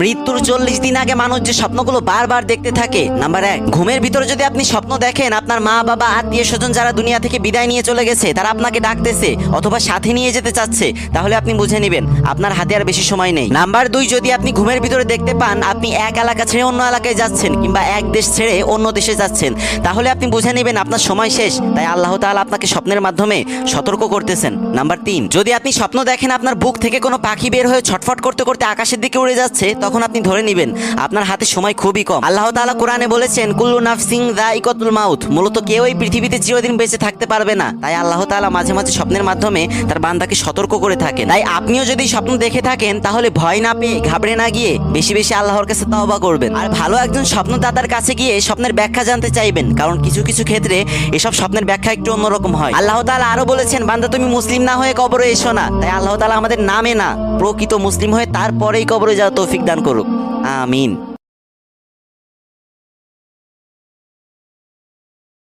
মৃত্যুর 40 দিন আগে মানুষ যে স্বপ্নগুলো বারবার দেখতে থাকে। নাম্বার 1, ঘুমের ভিতরে যদি আপনি স্বপ্ন দেখেন আপনার মা বাবা আত্মীয় স্বজন যারা দুনিয়া থেকে বিদায় নিয়ে চলে গেছে তারা আপনাকে ডাকতেছে অথবা সাথে নিয়ে যেতে চাচ্ছে, তাহলে আপনি বুঝে নেবেন আপনার হাতে আর বেশি সময় নেই। নাম্বার 2, যদি আপনি ঘুমের ভিতরে দেখতে পান আপনি এক এলাকা ছেড়ে অন্য এলাকায় যাচ্ছেন কিংবা এক দেশ ছেড়ে অন্য দেশে যাচ্ছেন, তাহলে আপনি বুঝে নেবেন আপনার সময় শেষ। তাই আল্লাহ তাআলা আপনাকে স্বপ্নের মাধ্যমে সতর্ক করতেছেন। নাম্বার 3, যদি আপনি স্বপ্ন দেখেন আপনার বুক থেকে কোনো পাখি বের হয়ে ছটফট করতে করতে আকাশের দিকে উড়ে যাচ্ছে, তখন আপনি ধরে নেবেন আপনার হাতে সময় খুবই কম। আল্লাহ তাআলা কোরআনে বলেছেন কুল্লু নাফসিন যায়িকাতুল মাউত, মূলত কেউ এই পৃথিবীতে চিরদিন বেঁচে থাকতে পারবে না। তাই আল্লাহ তাআলা মাঝে মাঝে স্বপ্নের মাধ্যমে তার বান্দাকে সতর্ক করে থাকেন। তাই আপনিও যদি স্বপ্ন দেখে থাকেন তাহলে ভয় না পেয়ে ঘাবড়ে না গিয়ে বেশি বেশি আল্লাহর কাছে তওবা করবেন আর ভালো একজন স্বপ্নদাতার কাছে গিয়ে স্বপ্নের ব্যাখ্যা জানতে চাইবেন, কারণ কিছু কিছু ক্ষেত্রে এসব স্বপ্নের ব্যাখ্যা একটু অন্যরকম হয়। আল্লাহ তাআলা আরো বলেছেন বান্দা তুমি মুসলিম না হয়ে কবরে এসো না। তাই আল্লাহ তাআলা আমাদের নামে না প্রকৃত মুসলিম হয়ে তারপরেই কবরে যাওয়ার তৌফিক দান করুক। আমিন।